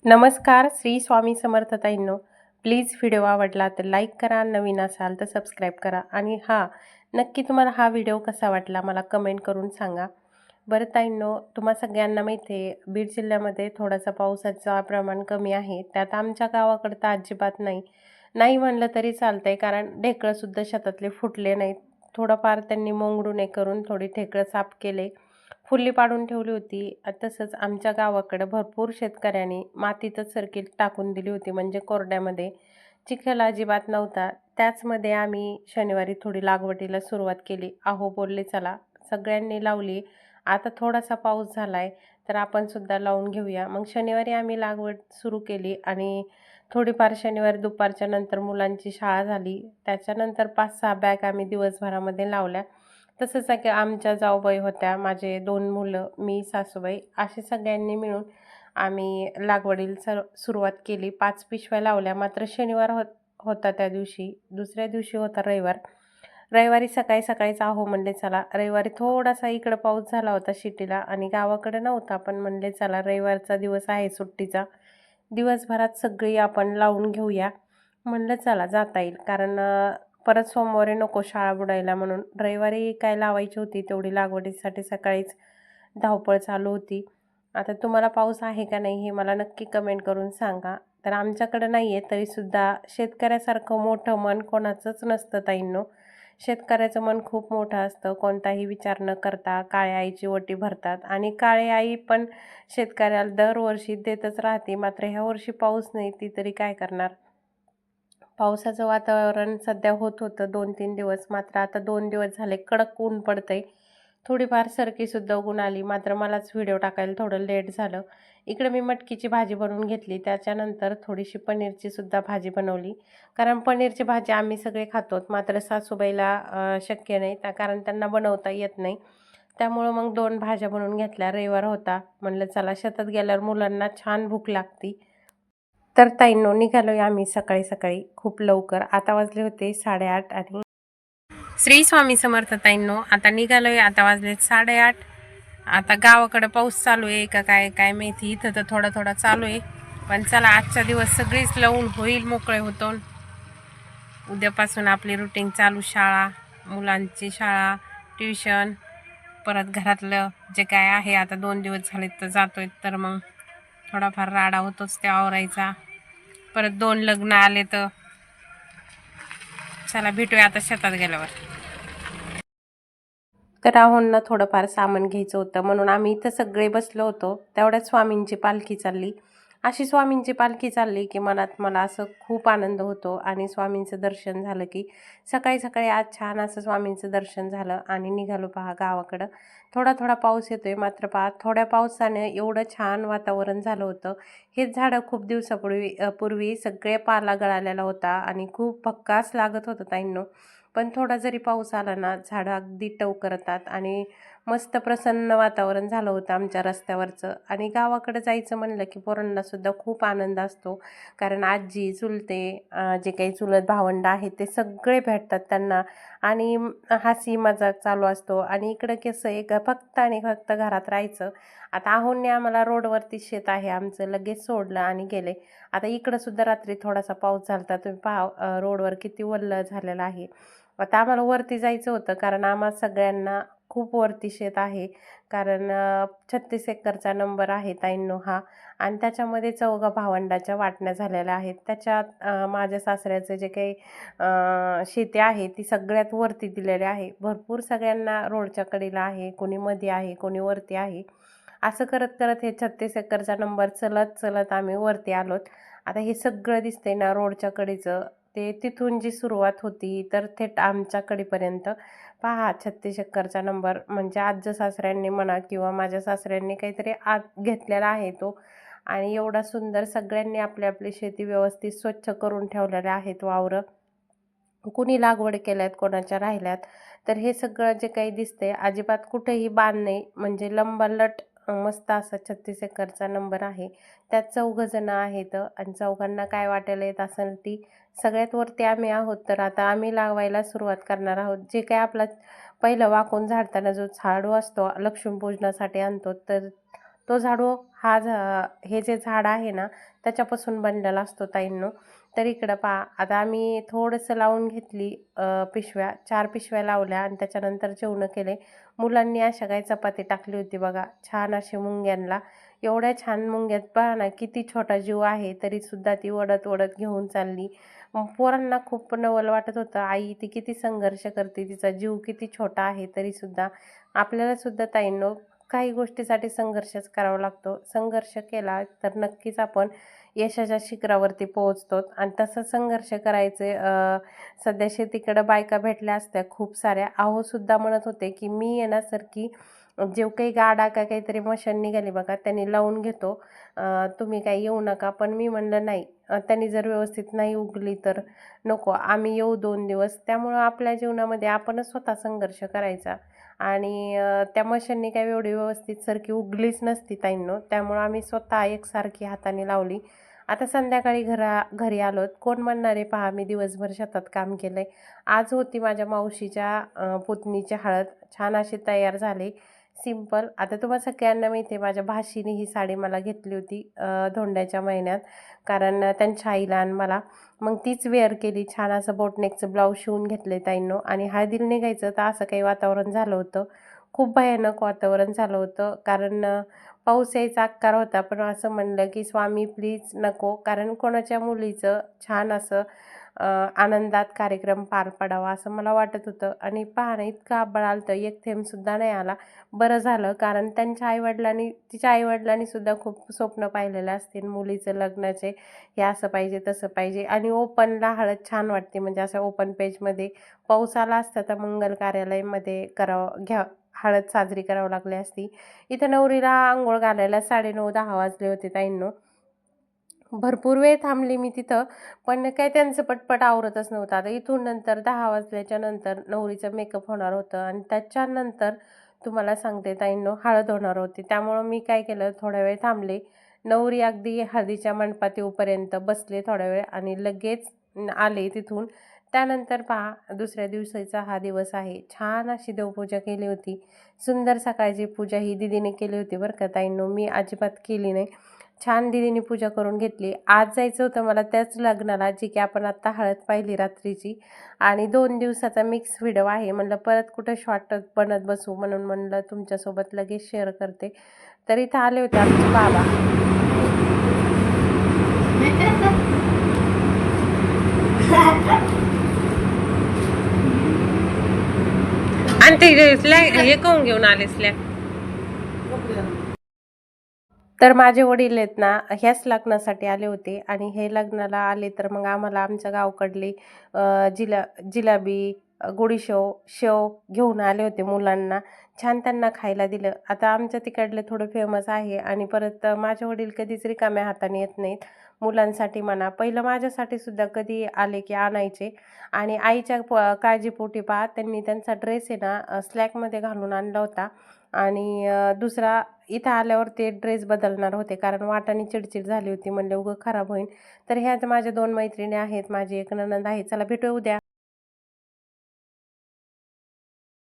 नमस्कार. Shri Swami समर्थताईंनो, please video आवडला तर लाईक करा, नवीन असाल तर सबस्क्राईब करा आणि नक्की तुम्हाला हा व्हिडिओ कसा वाटला मला कमेंट करून सांगा. बरं ताईंनो, तुम्हा सगळ्यांना माहिती आहे बीड जिल्ह्यामध्ये थोडासा पावसाचा प्रमाण कमी आहे. त्यात आमच्या गावाकडं तर अजिबात नाही. नाही म्हणलं तरी चालतंय, कारण ढेकळंसुद्धा शेतातले फुटले नाहीत. थोडंफार त्यांनी मोंगडून करून थोडी ढेकळं साफ केले, फुल्ली पाडून ठेवली होती. तसंच आमच्या गावाकडं भरपूर शेतकऱ्यांनी मातीतच सर्किट टाकून दिली होती, म्हणजे कोरड्यामध्ये. चिखल अजिबात नव्हता. त्याचमध्ये आम्ही शनिवारी थोडी लागवडीला सुरुवात केली. अहो बोलले चला सगळ्यांनी लावली. आता थोडासा पाऊस झालाय तर आपण सुद्धा लावून घेऊया. मग शनिवारी आम्ही लागवड सुरू केली आणि थोडीफार शनिवारी दुपारच्या नंतर मुलांची शाळा झाली. त्याच्यानंतर 5-6 बॅग आम्ही दिवसभरामध्ये लावल्या. तसंच की आमच्या जाऊबाई होत्या, माझे 2 मुलं, मी, सासूबाई असे सगळ्यांनी मिळून आम्ही लागवडीला सुरुवात केली. 5 पिशव्या लावल्या. मात्र शनिवार होता त्या दिवशी. दुसऱ्या दिवशी होता रविवार. रविवारी सकाळी सकाळीच आहो म्हणले चला, रविवारी थोडासा इकडं पाऊस झाला होता सिटीला आणि गावाकडे नव्हता, पण म्हणले चला रविवारचा दिवस आहे सुट्टीचा, दिवसभरात सगळी आपण लावून घेऊया. म्हणलं चला जाता येईल, कारण परत सोमवारी नको शाळा बुडायला, म्हणून रविवारी काय लावायची होती तेवढी लागवडीसाठी सकाळीच धावपळ चालू होती. आता तुम्हाला पाऊस आहे का नाही हे मला नक्की कमेंट करून सांगा. तर आमच्याकडं नाही आहे तरीसुद्धा शेतकऱ्यासारखं मोठं मन कोणाचंच नसतं ताईंनो. शेतकऱ्याचं मन खूप मोठं असतं. कोणताही विचार न करता काळ्या आईची ओटी भरतात आणि काळी आई पण शेतकऱ्याला दरवर्षी देतच राहते. मात्र ह्या वर्षी पाऊस नाही, ती तरी काय करणार. पावसाचं वातावरण सध्या होत होतं 2-3 दिवस, मात्र आता 2 दिवस झाले कडक ऊन पडतंय. थोडीफार सरकीसुद्धा उगून आली, मात्र मलाच व्हिडिओ टाकायला थोडं लेट झालं. इकडे मी मटकीची भाजी बनवून घेतली. त्याच्यानंतर थोडीशी पनीरची सुद्धा भाजी बनवली, कारण पनीरची भाजी आम्ही सगळे खातो, मात्र सासूबाईला शक्य नाही, कारण त्यांना बनवता येत नाही. त्यामुळं मग 2 भाज्या बनवून घेतल्या. रविवार होता, म्हणलं चला शेतात गेल्यावर मुलांना छान भूक लागती. तर ताईंनो, निघालोय आम्ही सकाळी सकाळी खूप लवकर. आता वाजले होते 8:30 आणि श्री स्वामी समर्थ ताईंनो, आता निघालोय. आता वाजले 8:30. आता गावाकडे पाऊस चालू आहे का काय काय माहिती. इथं तर थोडा थोडा चालू आहे, पण चला आजचा दिवस सगळीच लावून होईल, मोकळे होतो. उद्यापासून आपली रुटीन चालू, शाळा, मुलांची शाळा, ट्युशन, परत घरातलं जे काय आहे. आता 2 दिवस झाले तर जातोय, तर मग थोडाफार राडा होतोच ते आवरायचा. परत 2 लग्न आले तर चला भेटूया आता शेतात गेल्यावर. तर राहुलनं थोडंफार सामान घ्यायचं होतं, म्हणून आम्ही इथं सगळे बसलो होतो. तेवढ्यात स्वामींची पालखी चालली. अशी स्वामींची पालखी चालली की मनात मला असं खूप आनंद होतो. आणि स्वामींचं दर्शन झालं की सकाळी सकाळी आज छान असं स्वामींचं दर्शन झालं आणि निघालो पहा गावाकडं. थोडा थोडा पाऊस येतोय, मात्र पहा थोड्या पावसाने एवढं छान वातावरण झालं होतं. हेच झाडं खूप दिवसापूर्वी सगळे पाला गळालेला होता आणि खूप भक्कास लागत होतं ताईंनो. पण थोडा जरी पाऊस आला ना, झाडं अगदी टव करतात आणि मस्त प्रसन्न वातावरण झालं होतं आमच्या रस्त्यावरचं. आणि गावाकडे जायचं म्हणलं की पोरांनासुद्धा खूप आनंद असतो, कारण आजी, चुलते, जे काही चुलत भावंड आहेत ते सगळे भेटतात त्यांना आणि हसी मजाक चालू असतो. आणि इकडं कसं आहे का, फक्त आणि फक्त घरात राहायचं. आता आहोंनी आम्हाला रोडवरती शेत आहे आमचं, लगेच सोडलं आणि गेले. आता इकडं सुद्धा रात्री थोडासा पाऊस झाला, तुम्ही पहा रोडवर किती ओलं झालेलं आहे. आता आम्हाला वरती जायचं होतं, कारण आम्हा सगळ्यांना खूप वरती शेत आहे, कारण 36 एकरचा नंबर आहे ताईंनो हा. आणि त्याच्यामध्ये 4 भावंडाच्या वाटण्या झालेल्या आहेत. त्याच्यात माझ्या सासऱ्याचं जे काही शेती आहे ती सगळ्यात वरती दिलेली आहे. भरपूर सगळ्यांना रोडच्या कडेला आहे, कोणी मध्ये आहे, कोणी वरती आहे. असं करत करत हे 36 एकरचा नंबर चलत चलत आम्ही वरती आलोत. आता हे सगळं दिसतंय ना रोडच्या कडेचं, ते तिथून जी सुरुवात होती तर थेट आमच्या कडेपर्यंत पहा 36 एकरचा नंबर, म्हणजे आज्या सासऱ्यांनी म्हणा किंवा माझ्या सासऱ्यांनी काहीतरी आत घेतलेला आहे तो. आणि एवढा सुंदर सगळ्यांनी आपली आपली शेती व्यवस्थित स्वच्छ करून ठेवलेल्या आहेत वावरं. कुणी लागवड केल्यात, कोणाच्या राहिल्यात. तर हे सगळं जे काही दिसतंय अजिबात कुठेही बांध नाही, म्हणजे लंबालट मस्त असा 36 एकरचा नंबर आहे. त्यात 4 जण आहेत आणि चौघांना काय वाटायला येत असेल ती. सगळ्यात वरती आम्ही आहोत, तर आता आम्ही लावायला सुरुवात करणार आहोत. जे काय आपला पहिलं वाकून झाडताना जो झाडू असतो लक्ष्मीपूजनासाठी आणतो, तर तो झाडू हा हे जे झाड आहे ना त्याच्यापासून बनलेला असतो ताईंनो. तर इकडं पहा, आता आम्ही थोडंसं लावून घेतली पिशव्या, 4 पिशव्या लावल्या आणि त्याच्यानंतर जेवणं केले. मुलांनी अशा काही चपाती टाकली होती बघा, छान अशी मुंग्यांना. एवढ्या छान मुंग्यात पहा ना, किती छोटा जीव आहे तरीसुद्धा ती ओढत घेऊन चालली. पोरांना खूप नवल वाटत होतं, आई ती किती संघर्ष करते, तिचा जीव किती छोटा आहे तरीसुद्धा. आपल्याला सुद्धा ताईंनो काही गोष्टीसाठी संघर्षच करावा लागतो. संघर्ष केला तर नक्कीच आपण यशाच्या शिखरावरती पोहोचतो आणि तसा संघर्ष करायचे. सध्या शेतीकडं बायका भेटल्या असत्या खूप साऱ्या. अहोसुद्धा म्हणत होते की मी येण्यासारखी जो काही गाडा का काहीतरी मशीन निघाली बघा त्यांनी लावून घेतो, तुम्ही काही येऊ नका. पण मी म्हणलं नाही, त्यांनी जर व्यवस्थित नाही उगली तर नको, आम्ही येऊ 2 दिवस. त्यामुळं आपल्या जीवनामध्ये आपणच स्वतः संघर्ष करायचा आणि त्या मशीननी काही एवढी व्यवस्थित सारखी उगलीच नसती ताईंनो. त्यामुळं आम्ही स्वतः एकसारखी हाताने लावली. आता संध्याकाळी घरी आलोत. कोण म्हणणार आहे पहा मी दिवसभर शेतात काम केलंय. आज होती माझ्या मावशीच्या पुतणीची हळद. छान अशी तयार झाली सिंपल. आता तुम्हाला सगळ्यांना माहिती आहे माझ्या भाषीने ही साडी मला घेतली होती धोंड्याच्या महिन्यात, कारण त्यांच्या आईला आणि मला. मग तीच वेअर केली. छान असं बोटनेकचं ब्लाऊज शिवून घेतले ताईंनो आणि हळदीला निघायचं तर असं काही वातावरण झालं होतं. खूप भयानक वातावरण झालं होतं, कारण पाऊस यायचा आकार होता. पण असं म्हणलं की स्वामी प्लीज नको, कारण कोणाच्या मुलीचं छान असं आनंदात कार्यक्रम पार पडावा असं मला वाटत होतं. आणि पहा ना, इतकं आभाळ आलं होतं, एक थेंबसुद्धा नाही आला. बरं झालं, कारण त्यांच्या आईवडिलांनी तिच्या आईवडिलांनी सुद्धा खूप स्वप्न पाहिलेले असतील मुलीचं लग्नाचे, हे असं पाहिजे तसं पाहिजे. आणि ओपनला हळद छान वाटते, म्हणजे असं ओपन पेजमध्ये. पाऊस आला असता तर मंगल कार्यालयामध्ये हळद साजरी करावी लागली असती. इथं नवरीला अंघोळ घालायला 9:30-10 वाजले होते ताईंनो. भरपूर वेळ थांबली मी तिथं, पण काय त्यांचं पटपट आवरतच नव्हतं. आता इथून नंतर 10 वाजल्याच्या नंतर नवरीचं मेकअप होणार होतं आणि त्याच्यानंतर तुम्हाला सांगते ताईंनो हळद होणार होती. त्यामुळं मी काय केलं, थोडा वेळ थांबले. नवरी अगदी हळदीच्या मंडपात येऊपर्यंत बसले थोडा वेळ आणि लगेच आले तिथून. त्यानंतर पहा, दुसऱ्या दिवसाचा हा दिवस आहे. छान अशी देवपूजा केली होती. सुंदर सकाळची पूजा ही दीदीने केली होती बरं का ताईंनो, मी अजिबात केली नाही. छान दीदीने पूजा करून घेतली. आज जायचं होतं मला त्याच लग्नाला, जी की आपण आत्ता हळद पाहिली रात्रीची, आणि 2 दिवसाचा मिक्स व्हिडिओ आहे. म्हणलं परत कुठं शॉर्ट बनत बसू, म्हणून म्हणलं तुमच्यासोबत लगेच शेअर करते. तर इथं आले होते आमचे बाबा. आणि ते स्लॅग हे कोण घेऊन आले स्लॅग? तर माझे वडील आहेत ना, ह्याच लग्नासाठी आले होते आणि हे लग्नाला आले तर मग आम्हाला आमच्या गावाकडली जिलेबी, गोडीशेव, शेव घेऊन आले होते मुलांना. छान त्यांना खायला दिलं. आता आमच्या तिकडलं थोडं फेमस आहे आणि परत माझे वडील कधीच रिकाम्या हाताने येत नाहीत. मुलांसाठी म्हणा, पहिलं माझ्यासाठी सुद्धा कधी आले की आणायचे. आणि आईच्या काळजीपोटी पहा त्यांनी त्यांचा ड्रेस आहे ना स्लॅकमध्ये घालून आणला होता आणि दुसरा इथं आल्यावर ते ड्रेस बदलणार होते, कारण वाटाने चिडचिड झाली होती. म्हणले उगं खराब होईल. तर ह्या माझ्या 2 मैत्रिणी आहेत, माझी एक नणंद आहे. चला भेटू उद्या.